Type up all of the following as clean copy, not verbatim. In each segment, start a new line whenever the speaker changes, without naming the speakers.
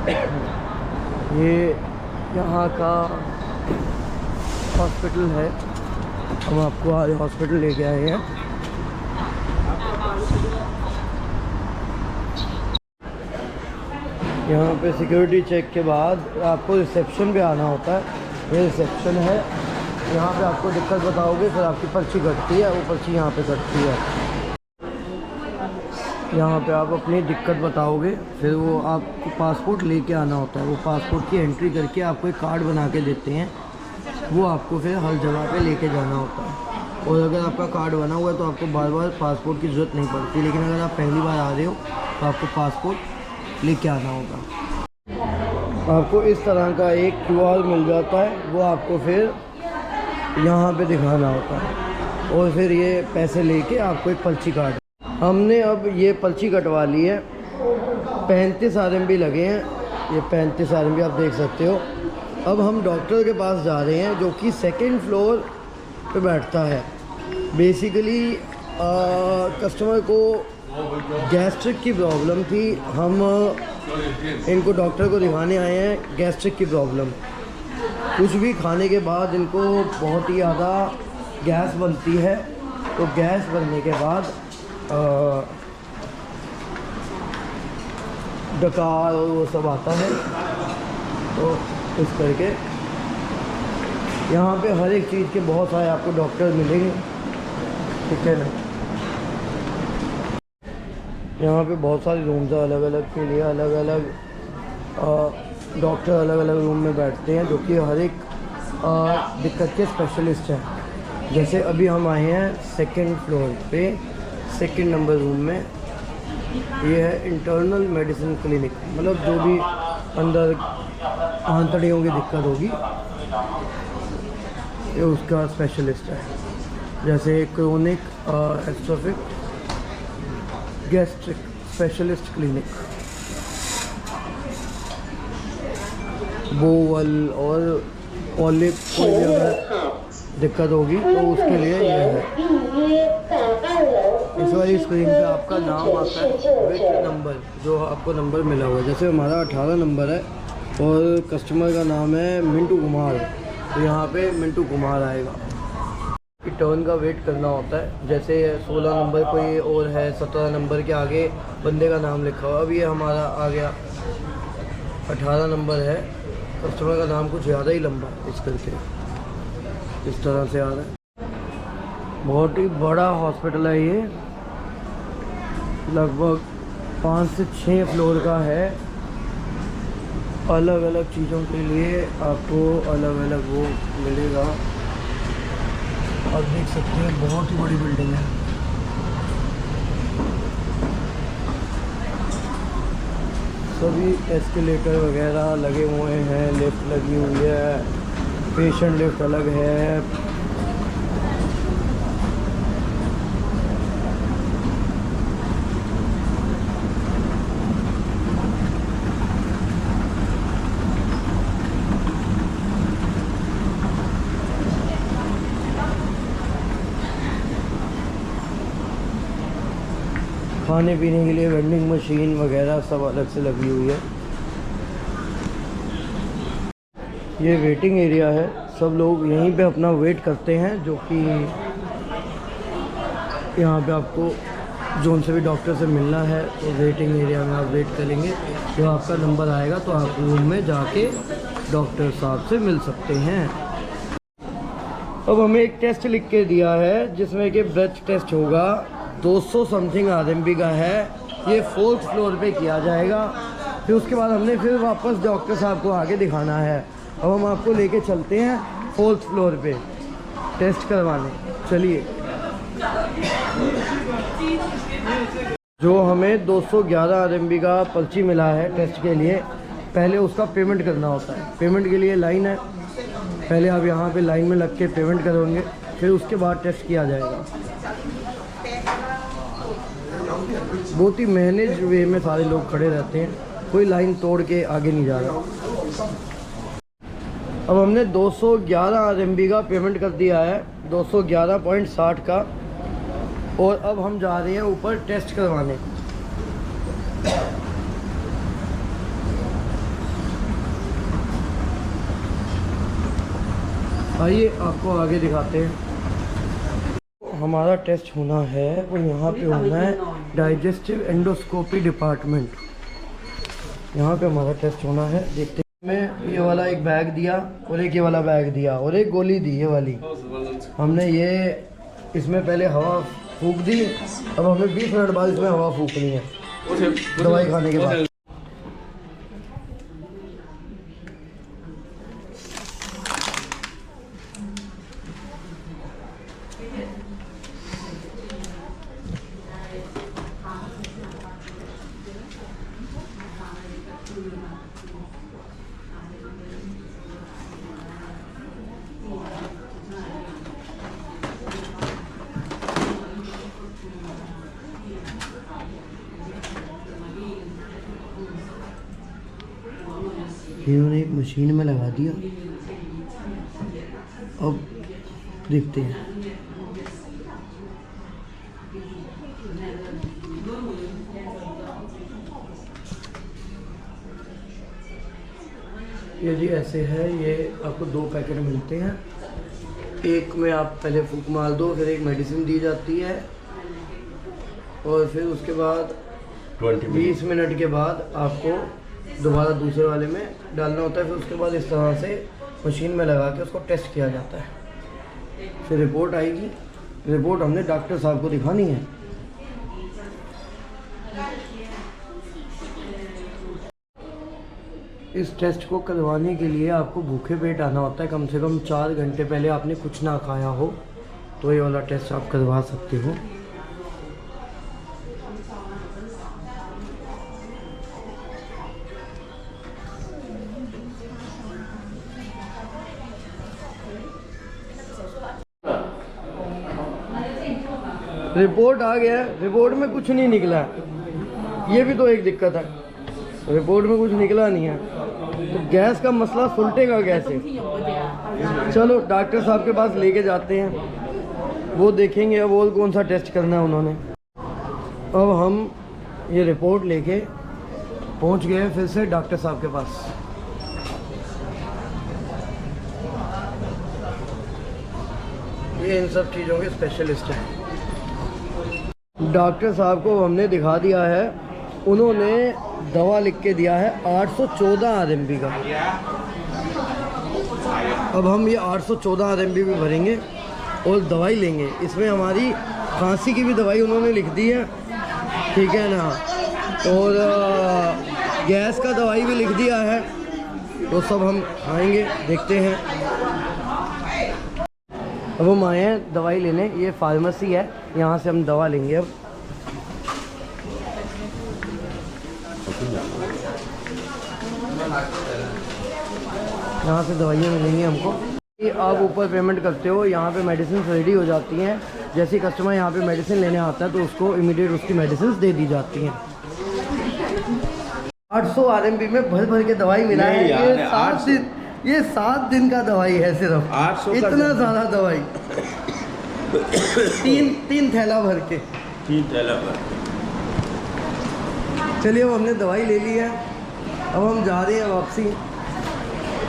ये यहाँ का हॉस्पिटल है। हम आपको आज हॉस्पिटल लेके आए हैं। यहाँ पे सिक्योरिटी चेक के बाद आपको रिसेप्शन पे आना होता है। ये रिसेप्शन है। यहाँ पे आपको दिक्कत बताओगे, फिर आपकी पर्ची कटती है, वो पर्ची यहाँ पे कटती है। यहाँ पे आप अपनी दिक्कत बताओगे, फिर वो आपको पासपोर्ट लेके आना होता है। वो पासपोर्ट की एंट्री करके आपको एक कार्ड बना के देते हैं, वो आपको फिर हर जगह पे लेके जाना होता है। और अगर आपका कार्ड बना हुआ है तो आपको बार बार पासपोर्ट की ज़रूरत नहीं पड़ती, लेकिन अगर आप पहली बार आ रहे हो तो आपको पासपोर्ट लेके आना होगा। आपको इस तरह का एक QR मिल जाता है, वो आपको फिर यहाँ पे दिखाना होता है और फिर ये पैसे लेके आपको एक पर्ची काट। हमने अब ये पर्ची कटवा ली है। 35 RMB लगे हैं। ये 35 RMB आप देख सकते हो। अब हम डॉक्टर के पास जा रहे हैं जो कि 2nd फ्लोर पे बैठता है। बेसिकली कस्टमर को गैस्ट्रिक की प्रॉब्लम थी। हम इनको डॉक्टर को दिखाने आए हैं। गैस्ट्रिक की प्रॉब्लम, कुछ भी खाने के बाद इनको बहुत ही ज़्यादा गैस बनती है। तो गैस बनने के बाद डकार और वो सब आता है। तो इस करके यहाँ पे हर एक चीज़ के बहुत सारे आपको डॉक्टर मिलेंगे, ठीक है ना। यहाँ पे बहुत सारे रूम्स हैं, अलग अलग के लिए अलग अलग डॉक्टर अलग अलग रूम में बैठते हैं, जो कि हर एक दिक्कत के स्पेशलिस्ट हैं। जैसे अभी हम आए हैं 2nd फ्लोर पे 2nd नंबर रूम में। ये है इंटरनल मेडिसिन क्लिनिक, मतलब जो भी अंदर आंतड़ियों की दिक्कत होगी ये उसका स्पेशलिस्ट है। जैसे chronic atrophic gastric specialist clinic, bowel और पॉलिप कोई भी अगर दिक्कत होगी तो उसके लिए ये है। इस वाली स्क्रीन पे आपका नाम आता है विथ नंबर, जो आपको नंबर मिला हुआ है। जैसे हमारा 18 नंबर है और कस्टमर का नाम है मिंटू कुमार, तो यहाँ पे मिंटू कुमार आएगा। टर्न का वेट करना होता है। जैसे 16 नंबर कोई और है, 17 नंबर के आगे बंदे का नाम लिखा हुआ। अब ये हमारा आ गया 18 नंबर है, कस्टमर का नाम कुछ ज़्यादा ही लंबा इस करके इस तरह से आ रहा है। बहुत ही बड़ा हॉस्पिटल है ये, लगभग 5 से 6 फ्लोर का है। अलग अलग चीज़ों के लिए आपको अलग अलग वो मिलेगा। आप देख सकते हैं बहुत ही बड़ी बिल्डिंग है। सभी एस्केलेटर वगैरह लगे हुए हैं, लिफ्ट लगी हुई है, पेशेंट लिफ्ट अलग है। खाने पीने के लिए वेंडिंग मशीन वगैरह सब अलग से लगी हुई है। ये वेटिंग एरिया है, सब लोग यहीं पे अपना वेट करते हैं, जो कि यहाँ पे आपको जोन से भी डॉक्टर से मिलना है तो वेटिंग एरिया में आप वेट करेंगे। जब आपका नंबर आएगा तो आप रूम में जाके डॉक्टर साहब से मिल सकते हैं। अब हमें एक टेस्ट लिख के दिया है जिसमें कि ब्रेथ टेस्ट होगा। 200 समथिंग RMB का है। ये 4th फ्लोर पे किया जाएगा। फिर उसके बाद हमने फिर वापस डॉक्टर साहब को आगे दिखाना है। अब हम आपको लेके चलते हैं 4th फ्लोर पे टेस्ट करवाने। चलिए। जो हमें 211 RMB का पर्ची मिला है टेस्ट के लिए, पहले उसका पेमेंट करना होता है। पेमेंट के लिए लाइन है, पहले आप यहाँ पे लाइन में लग के पेमेंट करोगे, फिर उसके बाद टेस्ट किया जाएगा। बहुत ही मैनेज वे में सारे लोग खड़े रहते हैं, कोई लाइन तोड़ के आगे नहीं जा रहा। अब हमने 211 RMB का पेमेंट कर दिया है, 211.60 का। और अब हम जा रहे हैं ऊपर टेस्ट करवाने। आइए आपको आगे दिखाते हैं। हमारा टेस्ट होना है वो यहाँ पे होना है डाइजेस्टिव एंडोस्कोपी डिपार्टमेंट। यहाँ पे हमारा टेस्ट होना है। देखते हैं। हमें ये वाला एक बैग दिया और एक ये वाला बैग दिया और एक गोली दी, ये वाली। हमने ये इसमें पहले हवा फूंक दी। अब हमें 20 मिनट बाद इसमें हवा फूंकनी है दवाई खाने के बाद। इन्होंने एक मशीन में लगा दिया। अब देखते हैं। ये जी ऐसे है। ये आपको 2 पैकेट मिलते हैं। एक में आप पहले फूंक मार दो, फिर एक मेडिसिन दी जाती है और फिर उसके बाद 20 मिनट के बाद आपको दोबारा दूसरे वाले में डालना होता है। फिर उसके बाद इस तरह से मशीन में लगा के उसको टेस्ट किया जाता है। फिर रिपोर्ट आएगी। रिपोर्ट हमने डॉक्टर साहब को दिखानी है। इस टेस्ट को करवाने के लिए आपको भूखे पेट आना होता है। कम से कम 4 घंटे पहले आपने कुछ ना खाया हो तो ये वाला टेस्ट आप करवा सकते हो। रिपोर्ट आ गया। रिपोर्ट में कुछ नहीं निकला है। ये भी तो एक दिक्कत है, रिपोर्ट में कुछ निकला नहीं है। तो गैस का मसला सुलटेगा कैसे? चलो डॉक्टर साहब के पास लेके जाते हैं, वो देखेंगे अब और कौन सा टेस्ट करना है उन्होंने। अब हम ये रिपोर्ट लेके पहुंच गए फिर से डॉक्टर साहब के पास। ये इन सब चीज़ों के स्पेशलिस्ट हैं। डॉक्टर साहब को हमने दिखा दिया है। उन्होंने दवा लिख के दिया है 814 RMB का। अब हम ये 814 RMB भी भरेंगे और दवाई लेंगे। इसमें हमारी खांसी की भी दवाई उन्होंने लिख दी है, ठीक है ना, और गैस का दवाई भी लिख दिया है। तो सब हम खाएंगे, देखते हैं। अब हम आए हैं दवाई लेने। ये फार्मेसी है, यहाँ से हम दवा लेंगे। अब यहाँ से दवाइयाँ मिलेंगी हमको। ये आप ऊपर पेमेंट करते हो, यहाँ पे मेडिसिन रेडी हो जाती हैं। जैसे ही कस्टमर यहाँ पे मेडिसिन लेने आता है तो उसको इमीडिएट उसकी मेडिसिन दे दी जाती हैं। 800 RMB में भर भर के दवाई मिला है। ये 7 दिन का दवाई है सिर्फ। 800 इतना सारा दवाई। तीन थैला भर के।
3 थैला भर।
चलिए अब हमने दवाई ले ली है। अब हम जा रहे हैं वापसी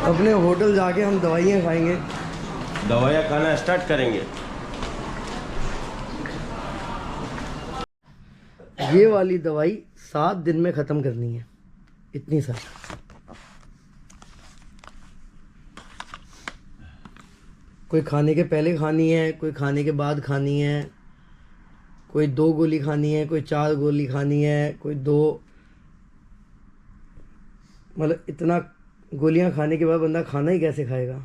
अपने होटल। जाके हम दवाइयाँ खाएंगे,
दवाइयाँ खाना स्टार्ट करेंगे।
ये वाली दवाई 7 दिन में ख़त्म करनी है, इतनी सारी। कोई खाने के पहले खानी है, कोई खाने के बाद खानी है, कोई 2 गोली खानी है, कोई 4 गोली खानी है, कोई 2। मतलब इतना गोलियां खाने के बाद बंदा खाना ही कैसे खाएगा।